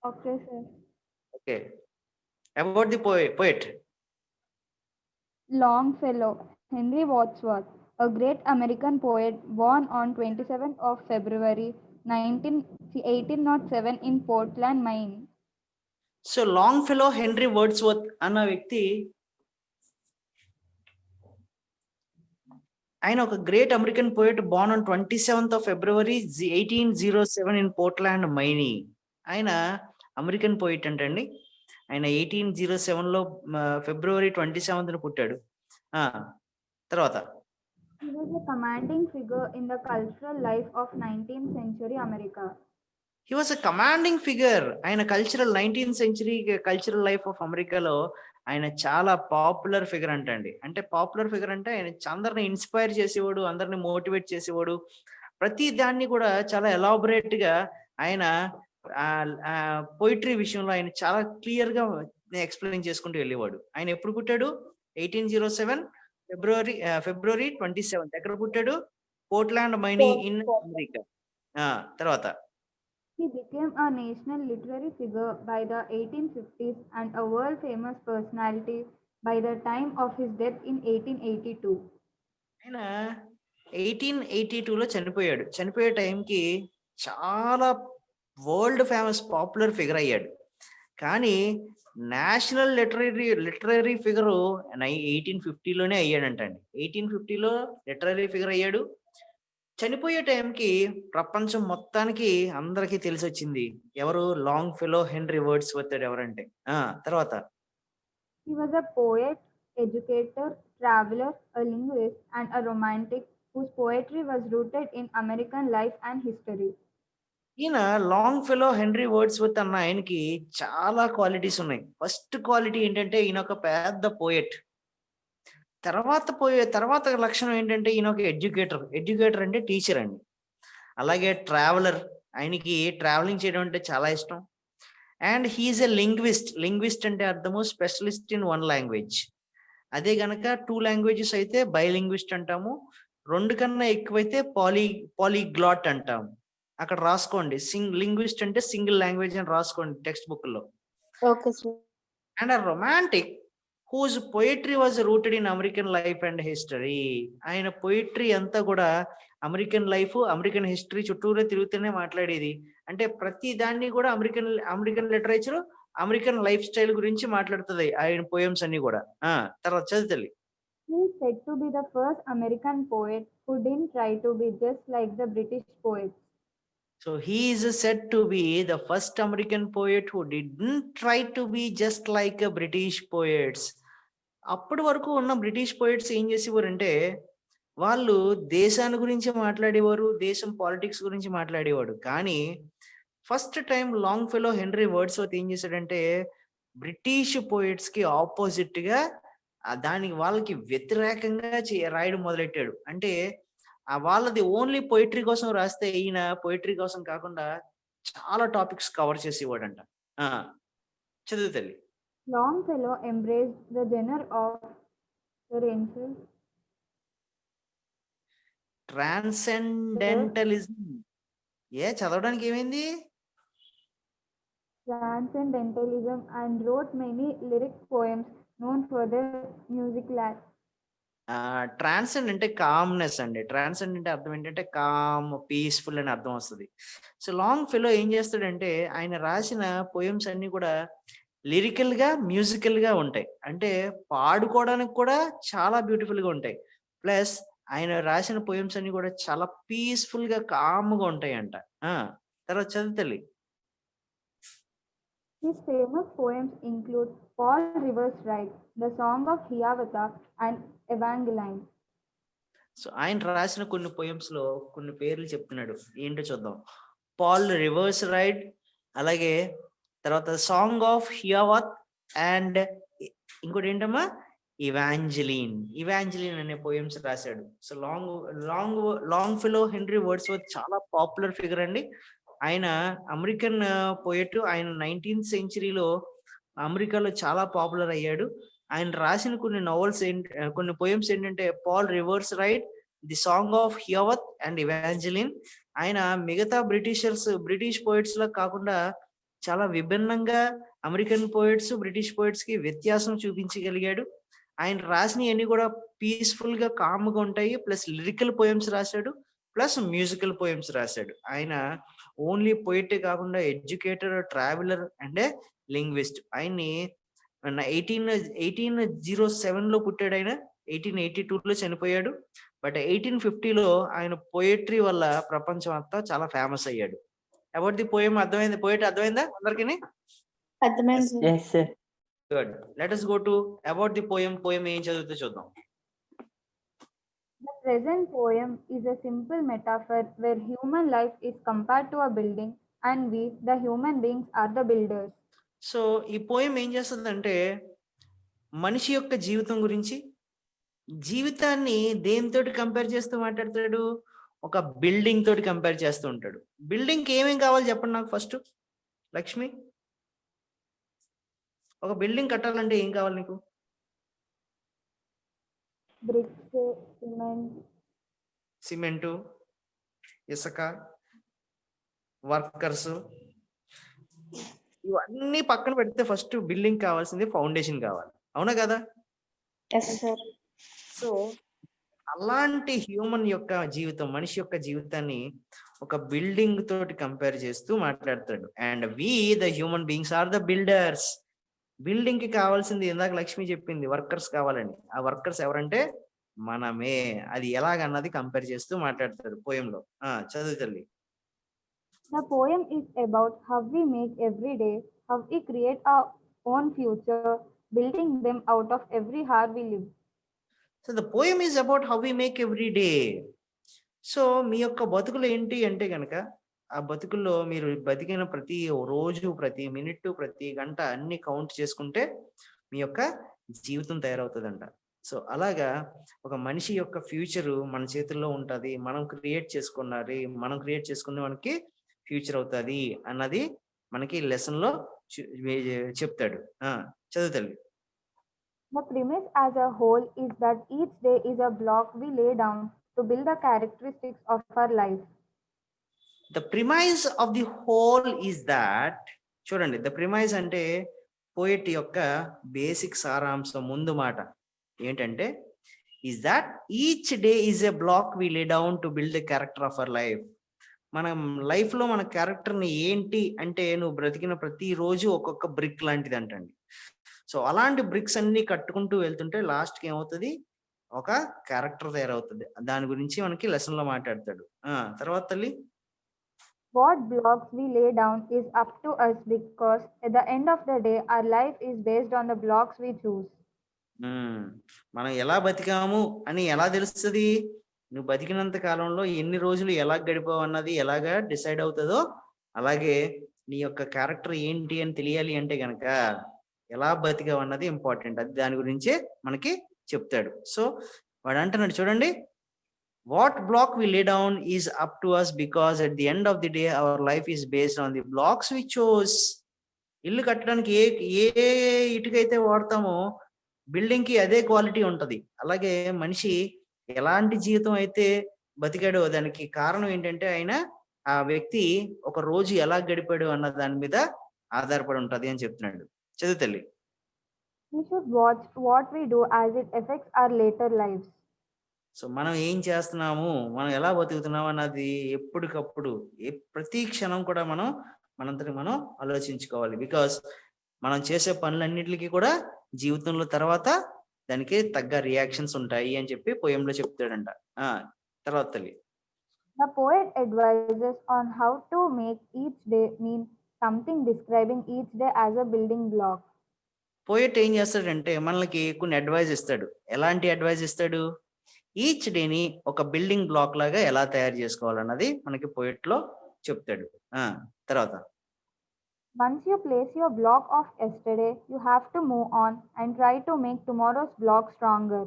Okay, sir. Okay. About the poet. Longfellow, Henry Wadsworth, a great American poet born on 27th of February 1807 in Portland, Maine. So Longfellow Henry Wordsworth అన్న వ్యక్తి ఆయన ఒక great American poet born on 27th of February 1807 in Portland, Maine. ఆయన American poet అంటండి. ఆయన 1807లో ఫిబ్రవరి 27న పుట్టాడు. తర్వాత He was a commanding figure in the cultural life of 19th century America. He was a commanding figure. ఆయన 19th century cultural life of అమెరికాలో ఆయన చాలా popular figure అంటండి. అంటే పాపులర్ ఫిగర్ అంటే ఆయన అందరిని ఇన్స్పైర్ చేసేవాడు, అందరిని మోటివేట్ చేసేవాడు. ప్రతి దాన్ని కూడా చాలా ఎలాబొరేట్ గా ఆయన పోయిటరీ విషయంలో ఆయన చాలా క్లియర్ గా ఎక్స్ప్లెయిన్ చేసుకుంటూ వెళ్ళేవాడు. ఆయన ఎప్పుడు పుట్టాడు? 1807 ఫిబ్రవరి 27. ఎక్కడ పుట్టాడు? Portland, మైనీ in America. తర్వాత He became a national literary figure by the 1850s and a world famous personality by the time of his death in 1882. ఆయన 1882లో చనిపోయాడు. చనిపోయే టైంకి చాలా వరల్డ్ ఫేమస్ పాపులర్ ఫిగర్ అయ్యాడు. కానీ నేషనల్ లిటరరీ ఫిగరు 1850లోనే అయ్యాడంటండి. 1850లో లిటరరీ ఫిగర్ అయ్యాడు. చనిపోయే టైంకి ప్రపంచం మొత్తానికి అందరికీ తెలిసి వచ్చింది ఎవరు? లాంగ్ఫెలో హెన్రీ వర్డ్స్వర్త్ ఎవరంటే. తర్వాత He was a poet, educator, traveler, a linguist, and a romantic whose poetry was rooted in American life and history. ఈయన లాంగ్ఫెలో హెన్రీ వర్డ్స్వర్త్ అన్న ఆయనకి చాలా క్వాలిటీస్ ఉన్నాయి. ఫస్ట్ క్వాలిటీ ఏంటంటే ఈయన ఒక పెద్ద పోయెట్. తర్వాత లక్షణం ఏంటంటే ఈయన ఒక ఎడ్యుకేటర్ అంటే టీచర్ అండి. అలాగే ట్రావెలర్, ఆయనకి ట్రావెలింగ్ చేయడం అంటే చాలా ఇష్టం. అండ్ హీఈస్ ఎ లింగ్విస్ట్ అంటే అర్థము స్పెషలిస్ట్ ఇన్ 1 లాంగ్వేజ్. అదే గనక 2 లాంగ్వేజెస్ అయితే బైలింగ్విస్ట్ అంటాము. 2 కన్నా ఎక్కువైతే పాలీగ్లాట్ అంటాము. అక్కడ రాసుకోండి, లింగ్విస్ట్ అంటే సింగిల్ లాంగ్వేజ్ అని రాసుకోండి టెక్స్ట్ బుక్ లో. Okay sir. And a romantic whose poetry was rooted in American life and history. ఆయన పోయిటరీ అంతా కూడా అమెరికన్ లైఫ్, అమెరికన్ హిస్టరీ చుట్టూరే తిరుగుతూనే మాట్లాడేది. అంటే ప్రతి దాన్ని కూడా American literature, American life style గురించి మాట్లాడుతుంది ఆయన పోయమ్స్ అన్ని కూడా. తర్వాత చదువుతల్లి. He is said to be the first American poet who didn't try to be just like the British poets. So he is said to be the first American poet who didn't try to be just like a British poets. అప్పటి వరకు ఉన్న British poets ఏం చేసేవారంటే వాళ్ళు దేశాన్ని గురించి మాట్లాడేవారు, దేశం పాలిటిక్స్ గురించి మాట్లాడేవాడు. కానీ ఫస్ట్ టైం లాంగ్ఫెలో హెన్రీ వర్డ్స్వర్త్ ఏం చేశాడంటే బ్రిటిష్ పోయిట్స్ కి ఆపోజిట్ గా దానికి వాళ్ళకి వ్యతిరేకంగా రాయడం మొదలెట్టాడు. అంటే వాళ్ళది ఓన్లీ పోయిటరీ కోసం రాస్తే ఈయన పోయిటరీ కోసం కాకుండా చాలా టాపిక్స్ కవర్ చేసేవాడంట. చదువు తల్లి. Longfellow embraced the genre of the Renaissance ట్రాన్సెండెంటలిజం. చదవడానికి ఏమైంది? transcendentalism and wrote many lyric poems known for their music life. Transcend అంటే కామ్నెస్ అండి. ట్రాన్సెండ్ అంటే అర్థం ఏంటంటే కామ్, పీస్ఫుల్ అని అర్థం వస్తుంది. సో లాంగ్ఫెలో ఏం చేస్తాడంటే ఆయన రాసిన పోయమ్స్ అన్ని కూడా లిరికల్ గా, మ్యూజికల్ గా ఉంటాయి. అంటే పాడుకోవడానికి కూడా చాలా బ్యూటిఫుల్ గా ఉంటాయి. ప్లస్ ఆయన రాసిన పోయమ్స్ అన్ని కూడా చాలా పీస్ఫుల్ గా, కామ్ గా ఉంటాయి అంట. తర్వాత చదువుతల్లి. His famous poems include Paul Revere Wright, The Song of Hiawatha, and Evangeline. So ఆయన రాసిన కొన్ని పోయమ్స్ లో కొన్ని పేర్లు చెప్తున్నాడు, ఏంటో చూద్దాం. పాల్ రివర్స్ రైట్, అలాగే తర్వాత సాంగ్ ఆఫ్ హియావత్, అండ్ ఇంకోటి ఏంటమ్మా ఇవాంజలిన్ అనే పోయమ్స్ రాశాడు. సో లాంగ్ఫెలో హెన్రీ వర్డ్స్వర్త్ చాలా పాపులర్ ఫిగర్ అండి. ఆయన అమెరికన్ పోయెట్. ఆయన 19th centuryలో అమెరికాలో చాలా పాపులర్ అయ్యాడు. ఆయన రాసిన కొన్ని పోయమ్స్ ఏంటంటే Paul Revere's ride, the song of Hiawatha and Evangeline. ఆయన మిగతా బ్రిటిష్ పోయిట్స్ లా కాకుండా చాలా విభిన్నంగా అమెరికన్ పోయిట్స్ బ్రిటిష్ పోయిట్స్ కి వ్యత్యాసం చూపించగలిగాడు. ఆయన రాసినవన్నీ కూడా పీస్ఫుల్ గా కామ్ గా ఉంటాయి. ప్లస్ లిరికల్ పోయమ్స్ రాశాడు, ప్లస్ మ్యూజికల్ పోయమ్స్ రాశాడు. ఆయన ఓన్లీ పోయిటే కాకుండా ఎడ్యుకేటర్, ట్రావెలర్ అండ్ లింగ్విస్ట్. ఆయన్ని 1807లో పుట్టాడు. ఆయన 1882లో చనిపోయాడు. బట్ 1850లో ఆయన పోయట్రీ వల్ల ప్రపంచం అంతా చాలా ఫేమస్ అయ్యాడు. అబౌట్ ది పోయం అర్థమైంది? పోయిట్ అర్థమైందా అందరికీ? అర్థమైంది sir. Yes, sir. Good. Let us go to about the poem. Poem ఏం చదివితే చూద్దాం. The present poem is a simple metaphor where human life is compared to a building and we, the human beings, are the builders. So ఈ poem ఏం చేస్తుందంటే మనిషి యొక్క జీవితం గురించి, జీవితాన్ని దేనితోటి కంపేర్ చేస్తూ మాట్లాడతాడు? ఒక బిల్డింగ్ తోటి కంపేర్ చేస్తూ ఉంటాడు. బిల్డింగ్కి ఏమేం కావాలి చెప్పండి నాకు ఫస్ట్, లక్ష్మి. ఒక బిల్డింగ్ కట్టాలంటే ఏం కావాలి నీకు? Bricks, cement, సిమెంటు, ఇసుక, వర్కర్స్, ఇవన్నీ పక్కన పెడితే ఫస్ట్ బిల్డింగ్ కావాల్సింది ఫౌండేషన్ కావాలి. అవునా కదా? Yes sir. సో అలాంటి హ్యూమన్ యొక్క జీవితం, మనిషి యొక్క జీవితాన్ని ఒక బిల్డింగ్ తోటి కంపేర్ చేస్తూ మాట్లాడతాడు. And we the human beings are the builders. Building కి కావాల్సింది ఇందాక లక్ష్మి చెప్పింది, వర్కర్స్ కావాలని. ఆ వర్కర్స్ ఎవరంటే మనమే. అది ఎలాగన్నది కంపేర్ చేస్తూ మాట్లాడతాడు పోయంలో. చదువు తల్లి. The poem is about how we make every day, how we create our own future, building them out of every hour we live. So the poem is about how we make every day. So మీ యొక్క బతుకులు ఏంటి అంటే కనుక, ఆ బతుకుల్లో మీరు బతికిన ప్రతి రోజు, ప్రతి మినిట్, ప్రతి గంట అన్ని కౌంట్ చేసుకుంటే మీ యొక్క జీవితం తయారవుతుందంట. సో అలాగా ఒక మనిషి యొక్క ఫ్యూచర్ మన చేతుల్లో ఉంటుంది. మనం క్రియేట్ చేసుకున్న మనకి ఫ్యూచర్ అవుతుంది అన్నది మనకి లెసన్ లో చెప్తాడు. చదువు తల్లి. The premise as a whole is that each day is a block we lay down to build the characteristics of our life. The premise of the whole is that, చూడండి, the premise అంటే poet యొక్క basic సారాంశం, ముందు మాట ఏంటంటే is that each day is a block we lay down to build the character of our life. మనం life లో మన క్యారెక్టర్ని ఏంటి అంటే నువ్వు బ్రతికిన ప్రతి రోజు ఒక్కొక్క బ్రిక్ లాంటిది అంటండి. సో అలాంటి బ్రిక్స్ అన్ని కట్టుకుంటూ వెళ్తుంటే లాస్ట్ కి ఏమవుతుంది? ఒక క్యారెక్టర్ తయారవుతుంది. దాని గురించి మనకి లెసన్ లో మాట్లాడతాడు. తర్వాత తల్లి, What blocks we lay down is up to us because at the end of the day our life is based on the blocks we choose. మనం ఎలా బతికాము అని ఎలా తెలుస్తుంది? నువ్వు బతికినంత కాలంలో ఎన్ని రోజులు ఎలా గడిపావు అన్నది ఎలాగా డిసైడ్ అవుతుందో, అలాగే నీ యొక్క క్యారెక్టర్ ఏంటి అని తెలియాలి అంటే గనక ఎలా బతికావు అన్నది ఇంపార్టెంట్. అది దాని గురించే మనకి చెప్తాడు. సో వాడు అంటున్నాడు చూడండి, what block we lay down is up to us because at the end of the day our life is based on the blocks we chose. ఇల్లు కట్టడానికి ఏ ఇటుకైతే వాడతామో బిల్డింగ్ కి అదే క్వాలిటీ ఉంటది. అలాగే మనిషి ఎలాంటి జీవితం అయితే బతికాడో దానికి కారణం ఏంటంటే ఆయన ఆ వ్యక్తి ఒక రోజు ఎలా గడిపాడు అన్న దాని మీద ఆధారపడి ఉంటది అని చెప్తున్నాడు. చదువు తల్లి. We should watch what we do as it affects our later lives. So మనం ఏం చేస్తున్నాము, మనం ఎలా బతుకుతున్నాము అన్నది ఎప్పటికప్పుడు ప్రతి క్షణం కూడా మనంతటి మనం ఆలోచించుకోవాలి. బికాస్ మనం చేసే పనులన్నిటికీ కూడా జీవితంలో తర్వాత దానికి తగ్గ రియాక్షన్స్ ఉంటాయి అని చెప్పి పోయంలో చెప్తాడంట. తర్వాత తల్లి. The poet advises on how to make each day mean something, describing each day as a building block. Poet ఏం చేస్తాడంటే మనకి కొన్ని అడ్వైజ్ ఇస్తాడు. ఎలాంటి అడ్వైజ్ ఇస్తాడు? ఈచ్ డేని ఒక బిల్డింగ్ బ్లాక్ లాగా ఎలా తయారు చేసుకోవాలన్నది మనకి పోయట్ లో చెప్తాడు. తర్వాత, Once you place your block of yesterday, you have to move on and try to make tomorrow's block stronger.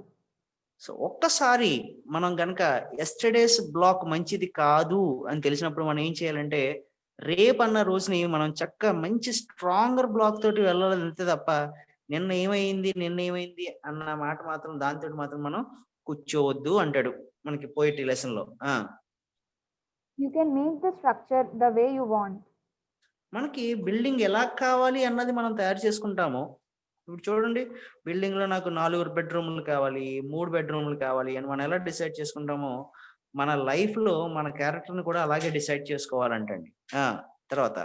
So ఒక్కసారి మనం గనక ఎస్టర్డేస్ బ్లాక్ మంచిది కాదు అని తెలిసినప్పుడు మనం ఏం చేయాలంటే రేపన్న రోజుని మనం చక్కగా మంచి స్ట్రాంగర్ బ్లాక్ తోటి వెళ్ళాలి అంతే తప్ప నిన్న ఏమైంది అన్న మాట మాత్రం దాంతో మాత్రం మనం కూర్చోవద్దు అంటాడు మనకి పోయిటరీ లెసన్ లో. You can make the structure the way you want. మనకి బిల్డింగ్ ఎలా కావాలి అన్నది మనం తయారు చేసుకుంటాము. ఇప్పుడు చూడండి, బిల్డింగ్ లో నాకు 4 బెడ్రూమ్లు కావాలి, 3 బెడ్రూమ్లు కావాలి అని మనం ఎలా డిసైడ్ చేసుకుంటామో, మన లైఫ్ లో మన క్యారెక్టర్ ని కూడా అలాగే డిసైడ్ చేసుకోవాలంటండి. తర్వాత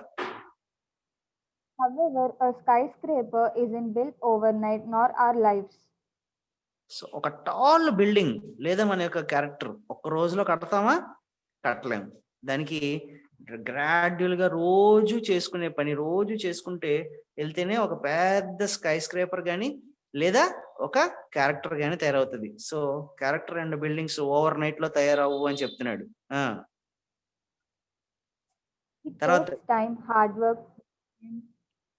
However, a skyscraper isn't built overnight, nor our lives. So ఒక టాల్ బిల్డింగ్ లేదా మన యొక్క క్యారెక్టర్ ఒక్క రోజులో కడతామా? కట్టలేము. దానికి గ్రాడ్యువల్ గా రోజు చేసుకునే పని, రోజు చేసుకుంటే వెళ్తేనే ఒక పెద్ద స్కై స్క్రేపర్ కానీ లేదా ఒక క్యారెక్టర్ కానీ తయారవుతుంది. So character and buildings over night లో తయారవు అని చెప్తున్నాడు. It తర్వాత takes time, hard work,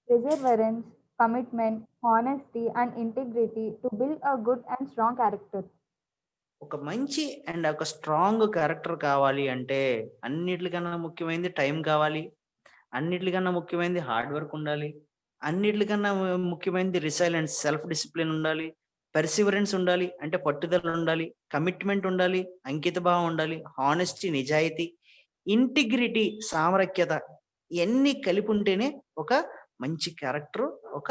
perseverance, commitment, honesty, and integrity to build a good and strong character. ఒక మంచి అండ్ ఒక స్ట్రాంగ్ క్యారెక్టర్ కావాలి అంటే అన్నిటికన్నా ముఖ్యమైనది టైం కావాలి, అన్నిటికన్నా ముఖ్యమైనది హార్డ్ వర్క్ ఉండాలి, అన్నిటికన్నా ముఖ్యమైనది రిసైలెన్స్, సెల్ఫ్ డిసిప్లిన్ ఉండాలి, పెర్సివరెన్స్ ఉండాలి అంటే పట్టుదల ఉండాలి, కమిట్మెంట్ ఉండాలి, అంకిత భావం ఉండాలి, హానెస్టీ నిజాయితీ, ఇంటిగ్రిటీ సామరస్యత, ఇవన్నీ కలిపి ఉంటేనే ఒక మంచి క్యారెక్టర్, ఒక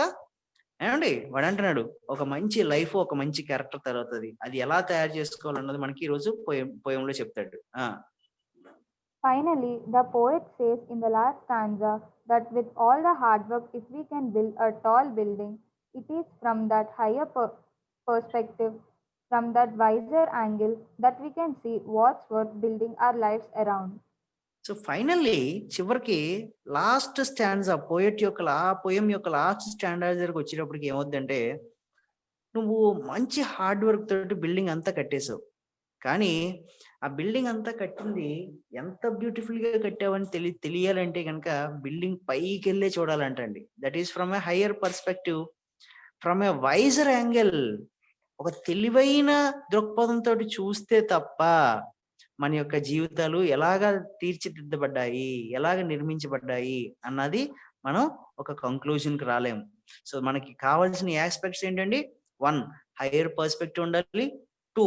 ఏమండి వాడు అంటున్నాడు ఒక మంచి లైఫ్, ఒక మంచి క్యారెక్టర్ తయారవుతుంది. అది ఎలా తయారు చేసుకోవాలన్నది మనకి ఈ రోజు పోయంలో చెప్తాడు. Finally, the poet says in the last stanza that with all the hard work, if we can build a tall building, it is from that higher perspective, from that wiser angle, that we can see what's worth building our lives around. So finally చివరికి last stands poem యొక్క last standard దగ్గరకు వచ్చేటప్పటికి ఏమవుద్దంటే, నువ్వు మంచి hard work తోటి building అంతా కట్టేశావు, కానీ ఆ బిల్డింగ్ అంతా కట్టింది ఎంత బ్యూటిఫుల్ గా కట్టావని తెలియాలంటే కనుక బిల్డింగ్ పైకి వెళ్ళే చూడాలంటండి. That is from a higher perspective, from a wiser angle, ఒక తెలివైన దృక్పథంతో చూస్తే తప్ప మన యొక్క జీవితాలు ఎలాగ తీర్చిదిద్దబడ్డాయి, ఎలాగ నిర్మించబడ్డాయి అన్నది మనం ఒక కంక్లూజన్కి రాలేము. సో మనకి కావాల్సిన ఆస్పెక్ట్స్ ఏంటండి? 1 హైయర్ పర్స్పెక్టివ్ ఉండాలి, 2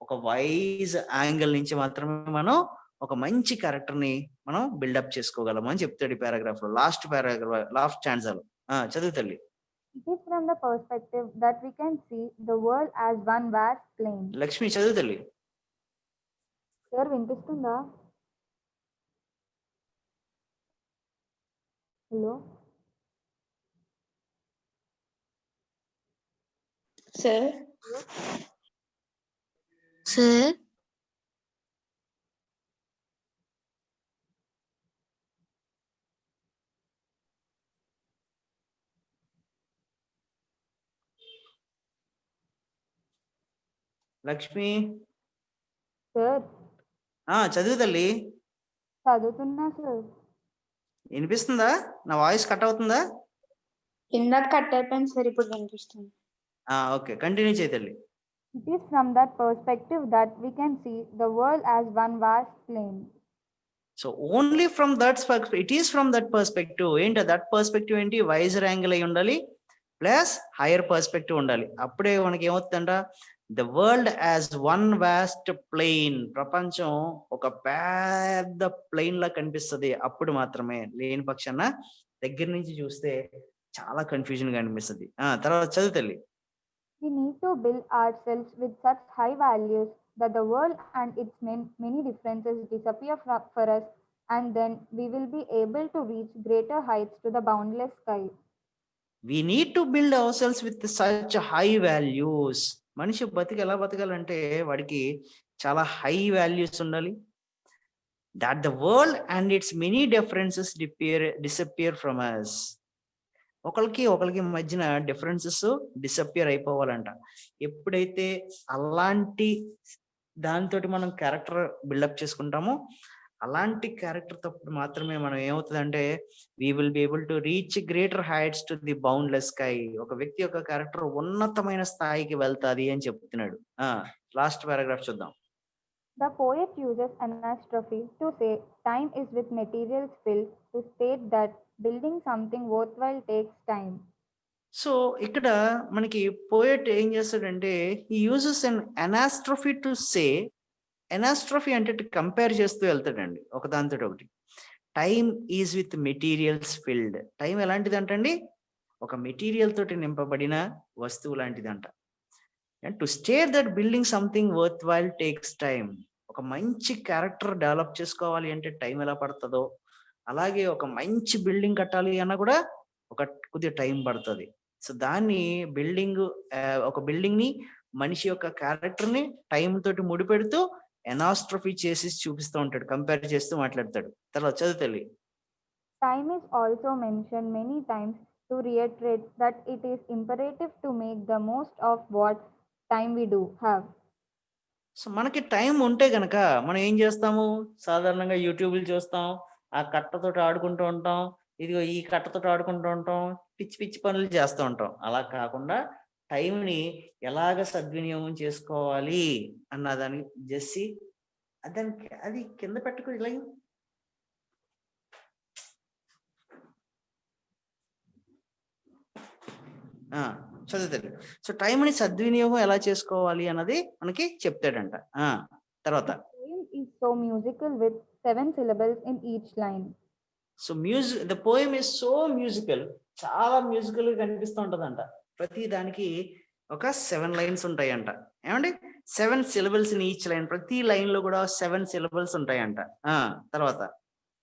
ఒక వైజ్ యాంగిల్ నుంచి మాత్రమే మనం ఒక మంచి క్యారెక్టర్ ని మనం బిల్డప్ చేసుకోగలము అని చెప్తాడు ఈ పారాగ్రాఫ్ లో, లాస్ట్ స్టాండ్జాలో. చదువు తల్లి. It is from the perspective that we can see the world as one vast plain. Lakshmi చదువు తల్లి. సార్ వినిపిస్తుందా? Hello sir. Sir Lakshmi sir చదువు తల్లి. చదువుతున్నా సార్. వినిపిస్తుందా? నా వాయిస్ కట్ అవుతుందా? ఇందాక కట్ అయిపోయింది సార్, ఇప్పుడు వినిపిస్తుంది. ఓకే, కంటిన్యూ చేయి తల్లి. It is from that perspective that we can see the world as one vast plain. So only from that it is from that perspective. ఏంటి దట్ పర్స్పెక్టివ్ ఏంటి? Wiser angle అయి ఉండాలి, plus higher perspective ఉండాలి. అప్పుడే మనకి ఏమవుతుందంట, the world as one vast plain, ప్రపంచం ఒక పెద్ద ప్లెయిన్ లా కనిపిస్తుంది. అప్పుడు మాత్రమే, లేని పక్షాన దగ్గర నుంచి చూస్తే చాలా కన్ఫ్యూజన్ గా అనిపిస్తుంది. తర్వాత చదువు తల్లి. We need to build ourselves with such high values that the world and its many differences disappear for us, and then we will be able to reach greater heights to the boundless sky. We need to build ourselves with such high values. మనిషి ఎలా బతకాలంటే వాడికి చాలా high values ఉండాలి. That the world and its many differences disappear from us. ఒకరికి మధ్యన differences disappear అయిపోవాలంట. ఎప్పుడైతే అలాంటి దాంతో మనం క్యారెక్టర్ బిల్డప్ చేసుకుంటామో, అలాంటి క్యారెక్టర్ తప్పుడు మాత్రమే మనం ఏమవుతుందంటే we will be able to reach greater heights to the boundless sky. ఒక వ్యక్తి యొక్క క్యారెక్టర్ ఉన్నతమైన స్థాయికి వెళ్తాది అని చెప్తున్నాడు. లాస్ట్ పారాగ్రాఫ్ చూద్దాం. The poet uses anastrophe to say time is with materials filled, to state that building something worthwhile takes time. So ఇక్కడ మనకి పోయట్ ఏం చేస్తాడంటే, he uses an anastrophe to say, ఎనాస్ట్రఫీ అంటే కంపేర్ చేస్తూ వెళ్తాడండి ఒక దాంతో ఒకటి. Time is with materials filled. Time ఎలాంటిది అంటండి, ఒక మెటీరియల్ తోటి నింపబడిన వస్తువు లాంటిది అంట. And to stair that building something worth while takes time. ఒక మంచి క్యారెక్టర్ డెవలప్ చేసుకోవాలి అంటే టైం ఎలా పడుతుందో, అలాగే ఒక మంచి బిల్డింగ్ కట్టాలి అన్నా కూడా కొద్దిగా టైం పడుతుంది. సో దాన్ని ఒక బిల్డింగ్ ని, మనిషి యొక్క క్యారెక్టర్ ని టైం తోటి ముడిపెడుతూ ఎనాస్ట్రఫీ చేసి చూపిస్తూ ఉంటాడు, కంపేర్ చేస్తూ మాట్లాడతాడు. తర్వాత చదువుతల్లి. Time is also mentioned many times to reiterate that it is imperative to make the most of what time we do have. So మనకి టైం ఉంటే గనక మనం ఏం చేస్తాము, సాధారణంగా యూట్యూబ్లు చూస్తాం, ఆ కట్టతోటి ఆడుకుంటూ ఉంటాం, ఇదిగో ఈ కట్టతోటి ఆడుకుంటూ ఉంటాం, పిచ్చి పిచ్చి పనులు చేస్తూ ఉంటాం. అలా కాకుండా టైంని ఎలాగ సద్వినియోగం చేసుకోవాలి అన్నదానికి జెస్సి దానికి అది కింద పెట్టుకుని ఇలా చదువుతాడు. సో టైంని సద్వినియోగం ఎలా చేసుకోవాలి అన్నది మనకి చెప్తాడంట. తర్వాత is so musical with 7 syllables in each line. So the poem is so musical, చాలా మ్యూజికల్ గా కనిపిస్తూ ఉంటదంట. ప్రతి దానికి ఒక 7 లైన్స్ ఉంటాయంట. ఏమండి, 7 syllables ఇన్ ఈచ్ లైన్. ప్రతి లైన్ లో కూడా 7 syllables ఉంటాయంట. తర్వాత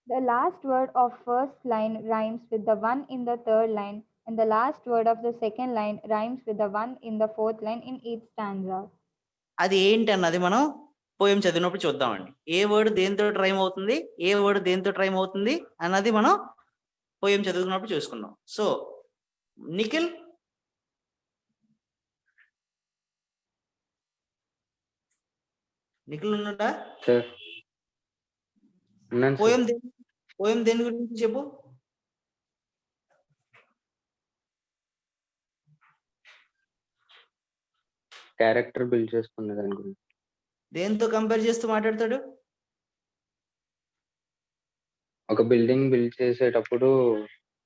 The last word of first line rhymes with the one in the third line, and the last word of the second line rhymes with the one in the fourth line in each stanza. అది ఏంటి అన్నది మనం poem చదివినప్పుడు చూద్దామండి. ఏ word దేంతో rhyme అవుతుంది, ఏ word దేంతో rhyme అవుతుంది అన్నది మనం పోయం చదువుకున్నప్పుడు చూసుకుందాం. సో నిఖిల్, ఉన్నాడా? పోయం దేని గురించి చెప్పు. క్యారెక్టర్ బిల్డ్ చేసుకున్న దాని గురించి. దేంతో కంపేర్ చేస్తూ మాట్లాడతాడు? ఒక బిల్డింగ్ బిల్డ్ చేసేటప్పుడు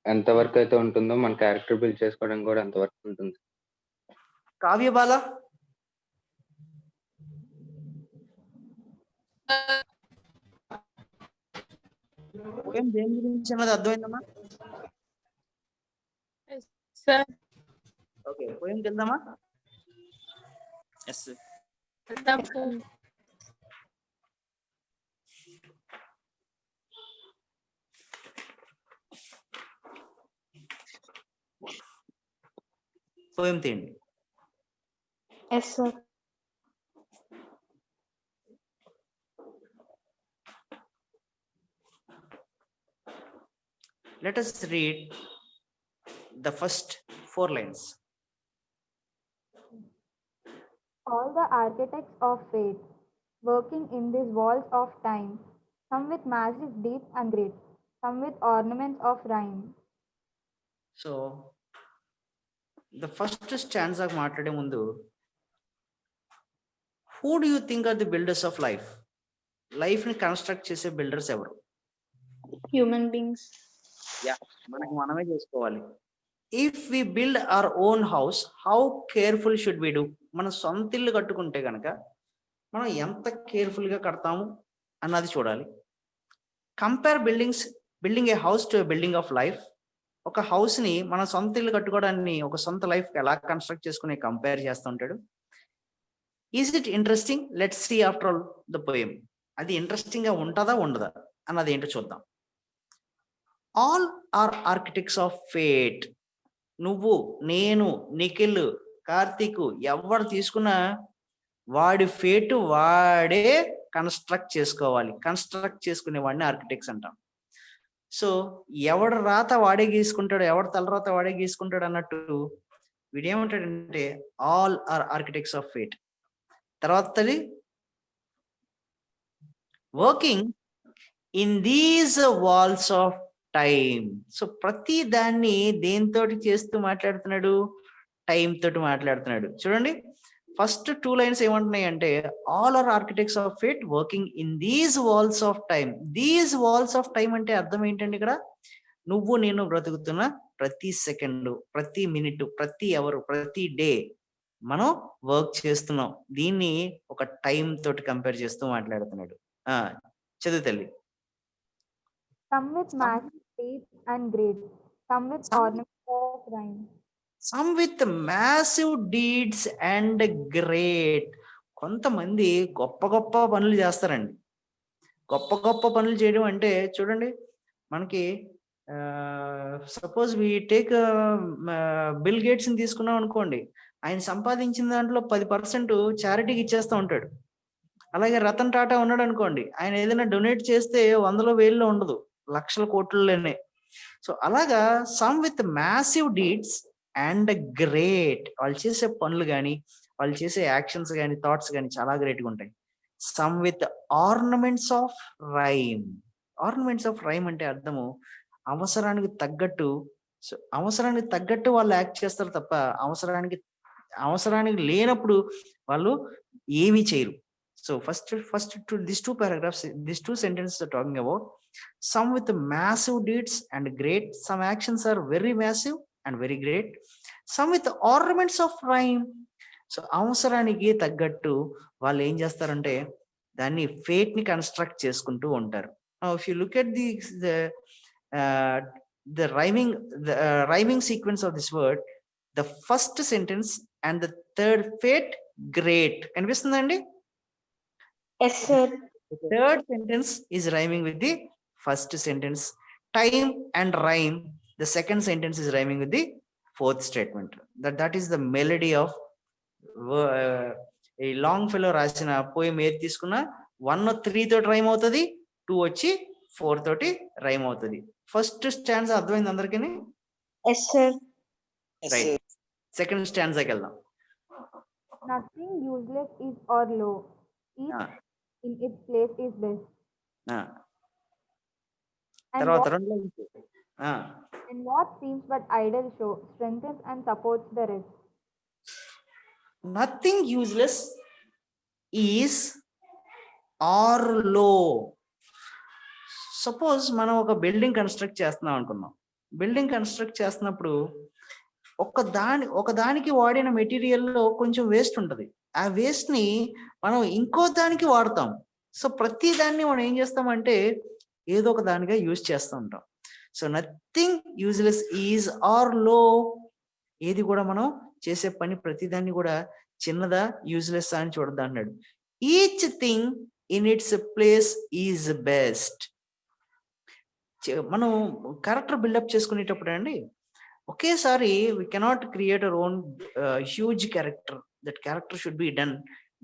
ఎంత వరకు అయితే ఉంటుందో మన క్యారెక్టర్ బిల్డ్ చేసుకోవడం కూడా అంత వరకు ఉంటుంది. కావ్యబాల, పోయం దేని గురించి అన్నది అర్థమైందమ్మా? ఓకే, పోయం వెళ్దామా? ఎస్. పోయం తీయండి. Yes, sir. Let us read the first 4 lines. All the architects of fate, working in these walls of time, some with massive deep and great, some with ornaments of rhyme. So, the first stanza మాట్లాడే ముందు, who do you think are the builders of life? Life ని construct చేసే builders ఎవరు? Human beings. మనకి మనమే చేసుకోవాలి. If we build our own house, how careful should we do? మనం సొంత ఇల్లు కట్టుకుంటే కనుక మనం ఎంత కేర్ఫుల్ గా కడతాము అన్నది చూడాలి. Compare building A house to building of life. ఒక హౌస్ ని మన సొంత ఇల్లు కట్టుకోవడాన్ని ఒక సొంత లైఫ్ ఎలా కన్స్ట్రక్ట్ చేసుకుని కంపేర్ చేస్తూ ఉంటాడు. Is it interesting? Let's see after all the poem. అది ఇంట్రెస్టింగ్ గా ఉంటుందా ఉండదా అన్నది ఏంటో చూద్దాం. All are architects of fate. నువ్వు, నేను, నిఖిల్, కార్తీక్ ఎవరు తీసుకున్నా వాడి ఫేట్ వాడే కన్స్ట్రక్ట్ చేసుకోవాలి. కన్స్ట్రక్ట్ చేసుకునే వాడిని ఆర్కిటెక్ట్స్ అంటాం. సో ఎవడు రాత వాడే గీసుకుంటాడు, ఎవడు తలరాత వాడే గీసుకుంటాడు అన్నట్టు వీడేమంటాడంటే all are architects of fate. తర్వాత working in these walls of time. So ప్రతి దాన్ని దేనితోటి చేస్తూ మాట్లాడుతున్నాడు? టైం తోటి మాట్లాడుతున్నాడు. చూడండి, ఫస్ట్ 2 lines ఏమంటున్నాయి అంటే all are architects of fate working in these walls of time. These walls of time అంటే అర్థం ఏంటండి? ఇక్కడ నువ్వు నేను బ్రతుకుతున్న ప్రతి సెకండ్, ప్రతి మినిట్, ప్రతి అవర్, ప్రతి డే మనం వర్క్ చేస్తున్నాం. దీన్ని ఒక టైం తోటి కంపేర్ చేస్తూ మాట్లాడుతున్నాడు. చదువు తల్లి. Some with massive dates and grades. Some with Some, ornaments of rhyme. some with massive deeds and great. కొంతమంది గొప్ప గొప్ప పనులు చేస్తారండి. గొప్ప గొప్ప పనులు చేయడం అంటే చూడండి, మనకి suppose we take Bill Gates ని తీసుకున్నాం అనుకోండి, ఆయన సంపాదించిన దాంట్లో 10% చారిటీకి ఇచ్చేస్తూ ఉంటాడు. అలాగే రతన్ టాటా ఉన్నాడు అనుకోండి, ఆయన ఏదైనా డొనేట్ చేస్తే 100లో 1000లో ఉండదు, లక్షల కోట్లలోనే. సో అలాగా some with massive deeds and great, వాళ్ళు చేసే పనులు కానీ వాళ్ళు చేసే యాక్షన్స్ కానీ థాట్స్ కానీ చాలా గ్రేట్గా ఉంటాయి. Some with ornaments of rhyme. Ornaments of rhyme అంటే అర్థము అవసరానికి తగ్గట్టు. సో అవసరానికి తగ్గట్టు వాళ్ళు యాక్ట్ చేస్తారు తప్ప అవసరానికి లేనప్పుడు వాళ్ళు ఏమీ చేయరు. So first these two paragraphs, these two sentences are talking about some with massive deeds and great. Some actions are very massive and very great. Some with ornaments of rhyme. So అవసరానికి తగ్గట్టు వాళ్ళు ఏం చేస్తారంటే దాన్ని fate ని construct చేసుకుంటూ ఉంటారు. Now if you look at the rhyming sequence of this word, the first sentence and the third fate great కనిపిస్తుందండి. Yes, sir. The third sentence is rhyming with the first sentence. Time and rhyme. The second sentence is rhyming with the fourth statement. That is the melody of a Longfellow రాసిన poem ఏది తీసుకున్నా 1 3 తోటి rhyme అవుతుంది, 2 వచ్చి 4 తోటి rhyme అవుతుంది. First stands అర్థమైంది అందరికీ? Yes, sir. రైట్. సెకండ్ స్టాండ్స్కి వెళ్దాం. Nothing useless is or low. Each in its place is best. And what seems but idle show strengthens and supports the rest. Nothing useless is or low. Suppose మనం ఒక building construct చేస్తున్నాం అనుకున్నాం. Building construct చేస్తున్నప్పుడు ఒకదానికి వాడిన మెటీరియల్లో కొంచెం waste ఉంటుంది. ఆ వేస్ట్ ని మనం ఇంకో దానికి వాడతాం. సో ప్రతి దాన్ని మనం ఏం చేస్తామంటే ఏదో ఒక దానిగా యూజ్ చేస్తూ ఉంటాం. So nothing useless is or low. ఏది కూడా మనం చేసే పని ప్రతిదాన్ని కూడా చిన్నదా యూజ్లెస్ అని చూడద్దు అన్నాడు. Each thing in its place is best. మనం క్యారెక్టర్ బిల్డప్ చేసుకునేటప్పుడు అండి, ఒకేసారి we cannot create our own huge character. That character should be done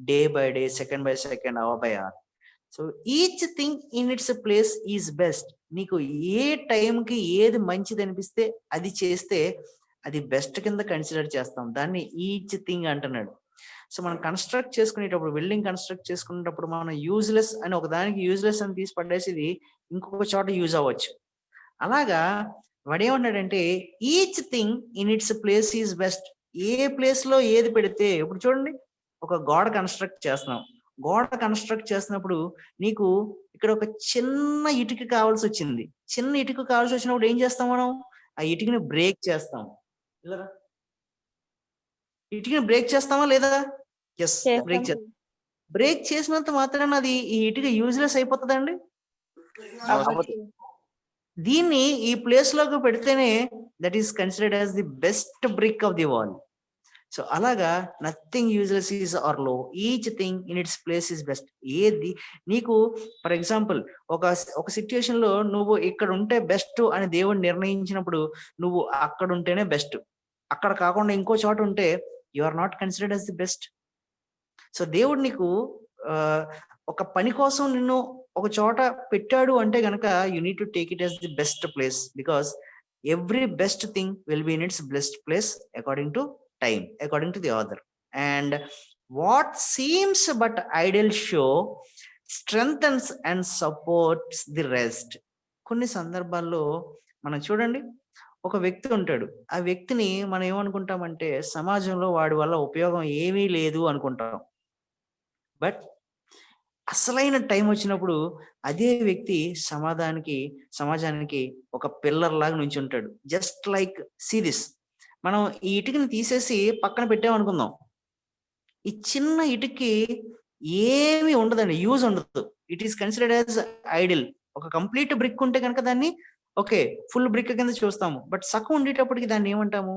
day by day, second by second, hour by hour. So each thing in its place is best. నీకు ఏ టైంకి ఏది మంచిది అనిపిస్తే అది చేస్తే అది బెస్ట్ కింద కన్సిడర్ చేస్తాం. దాన్ని ఈచ్ థింగ్ అంటున్నాడు. సో మనం కన్స్ట్రక్ట్ చేసుకునేటప్పుడు, బిల్డింగ్ కన్స్ట్రక్ట్ చేసుకునేటప్పుడు మనం యూజ్లెస్ అని ఒకదానికి యూజ్లెస్ అని తీసి పడేసి ఇది ఇంకొక చోట యూజ్ అవ్వచ్చు. అలాగా వాడేమన్నాడంటే each thing in its place is best. ఏ ప్లేస్ లో ఏది పెడితే, ఇప్పుడు చూడండి ఒక గోడ కన్స్ట్రక్ట్ చేస్తున్నాం. గోడ కన్స్ట్రక్ట్ చేసినప్పుడు నీకు ఇక్కడ ఒక చిన్న ఇటుక కావాల్సి వచ్చింది. చిన్న ఇటుక కావాల్సి వచ్చినప్పుడు ఏం చేస్తాం మనం? ఆ ఇటుకని బ్రేక్ చేస్తాం. ఇటుకని బ్రేక్ చేస్తామా లేదా? ఎస్, బ్రేక్ చేస్తాం. బ్రేక్ చేసినంత మాత్రాన అది ఈ ఇటుక యూజ్లెస్ అయిపోతుందండి? దీన్ని ఈ ప్లేస్ లోకి పెడితేనే that is considered as the best brick of the wall. So అలాగా నథింగ్ యూజ్లెస్ ఈజ్ ఆర్ లో, each thing in its place is best. ఏది నీకు ఫర్ ఎగ్జాంపుల్ ఒక సిచ్యుయేషన్ లో నువ్వు ఇక్కడ ఉంటే బెస్ట్ అని దేవుడు నిర్ణయించినప్పుడు నువ్వు అక్కడ ఉంటేనే బెస్ట్. అక్కడ కాకుండా ఇంకో చోట ఉంటే you are not considered as the best. So దేవుడు నీకు ఒక పని కోసం నిన్ను ఒక చోట పెట్టాడు అంటే గనక you need to take it as the best place, because every best thing will be in it's best place according to time, according to the author. And what seems but idle show strengthens and supports the rest. కొన్ని సందర్భాల్లో మనం చూడండి, ఒక వ్యక్తి ఉంటాడు. ఆ వ్యక్తిని మనం ఏమనుకుంటామంటే సమాజంలో వాడి వల్ల ఉపయోగం ఏమీ లేదు అనుకుంటాం. బట్ అసలైన టైం వచ్చినప్పుడు అదే వ్యక్తి సమాజానికి ఒక పిల్లర్ లాగా నుంచి ఉంటాడు. Just like see this. మనం ఈ ఇటుకని తీసేసి పక్కన పెట్టామనుకుందాం, ఈ చిన్న ఇటుకి ఏమి ఉండదండి, యూజ్ ఉండదు. It is considered as idle. ఒక కంప్లీట్ బ్రిక్ ఉంటే కనుక దాన్ని ఓకే ఫుల్ బ్రిక్ కింద చూస్తాము. బట్ సగం ఉండేటప్పటికి దాన్ని ఏమంటాము,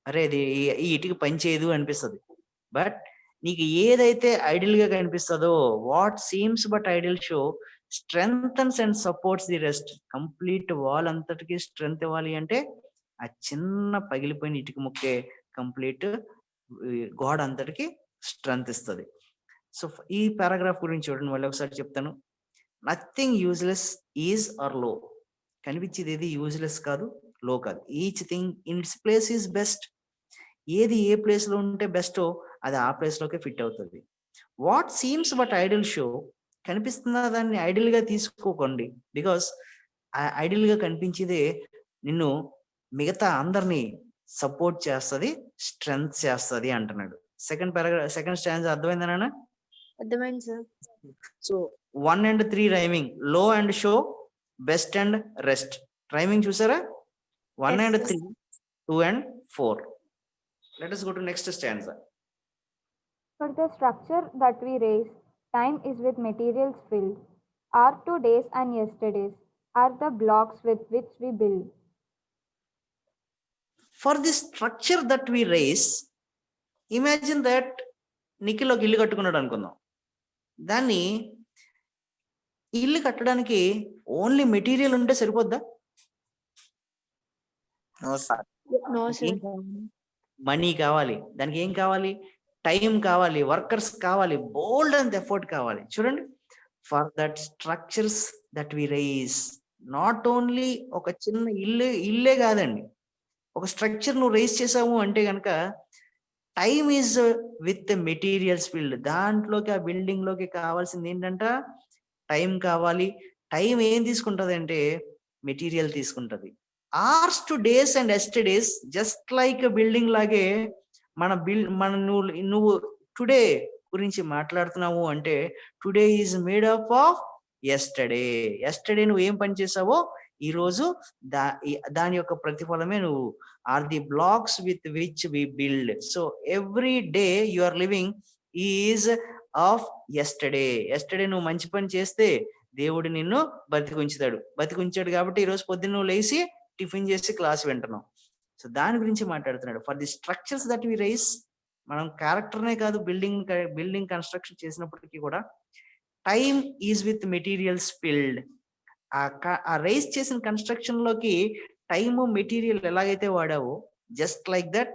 అరే ఇది ఈ ఇటుక పని చేయదు అనిపిస్తుంది. బట్ నీకు ఏదైతే ఐడియల్ గా కనిపిస్తుందో, what seems but ideal show strengthens and supports the rest. Complete wall అంతటికి స్ట్రెంగ్త్ ఇవ్వాలి అంటే ఆ చిన్న పగిలిపోయిన ఇటుక ముక్కే కంప్లీట్ గోడ అంతటికి స్ట్రెంగ్త్ ఇస్తుంది. సో ఈ పారాగ్రాఫ్ గురించి చూడండి, మళ్ళీ ఒకసారి చెప్తాను. నథింగ్ యూజ్లెస్ ఈజ్ ఆర్ లో. కనిపించేది ఏది యూజ్లెస్ కాదు, లో కాదు. Each thing in its place is best. ఏది ఏ ప్లేస్ లో ఉంటే బెస్టో అది ఆ ప్లేస్ లోకే ఫిట్ అవుతుంది. What seems but ideal show, కనిపిస్తున్న దాన్ని ఐడియల్ గా తీసుకోకండి. బికాస్ ఐడియల్ గా కనిపించేదే నిన్ను మిగతా అందరినీ సపోర్ట్ చేస్తుంది, స్ట్రెంగ్త్ చేస్తుంది అంటున్నాడు. సెకండ్ స్టాండ్స్ అర్థమైందనా? అర్థమైంది sir. So 1 and 3 rhyming, low and show, best and rest. Rhyming చూసారా? 1 and 3, 2 and 4. Let us go to next stanza. For the structure that we raise, time is with materials filled. Our 2 days and yesterdays are the blocks with which we build. For the structure that we raise, imagine that Nikhil ఒక ఇల్లు కట్టుకున్నాడు అనుకుందాం. దాన్ని ఇల్లు కట్టడానికి only material ఉంటే సరిపోద్దా? No sir. Money కావాలి, దానికి ఏం కావాలి? టైం కావాలి, వర్కర్స్ కావాలి, బోల్డ్ అండ్ ఎఫర్ట్ కావాలి. చూడండి, for that structures that we raise, not only ఒక చిన్న ఇల్లే కాదండి, ఒక స్ట్రక్చర్ నువ్వు రైజ్ చేసావు అంటే కనుక time is with materials field. దాంట్లోకి ఆ బిల్డింగ్ లోకి కావాల్సింది ఏంటంట? టైం కావాలి. టైం ఏం తీసుకుంటది అంటే మెటీరియల్ తీసుకుంటది. Ours todays and yesterdays, just like building లాగే నువ్వు టుడే గురించి మాట్లాడుతున్నావు అంటే today is made up of yesterday. Yesterday నువ్వు ఏం పని చేసావో ఈ రోజు దాని యొక్క ప్రతిఫలమే నువ్వు. Are the blocks with which we build. So every day you are living is of yesterday. Yesterday నువ్వు మంచి పని చేస్తే దేవుడు నిన్ను బతికుంచాడు కాబట్టి ఈ రోజు పొద్దున్న నువ్వు లేచి టిఫిన్ చేసి క్లాస్ వింటున్నావు. సో దాని గురించి మాట్లాడుతున్నాడు. For the structures that we raise, మనం క్యారెక్టర్నే కాదు బిల్డింగ్ కన్స్ట్రక్షన్ చేసినప్పటికీ కూడా time is with materials filled. ఆ రైజ్ చేసిన కన్స్ట్రక్షన్ లోకి టైము మెటీరియల్ ఎలాగైతే వాడావో, just like that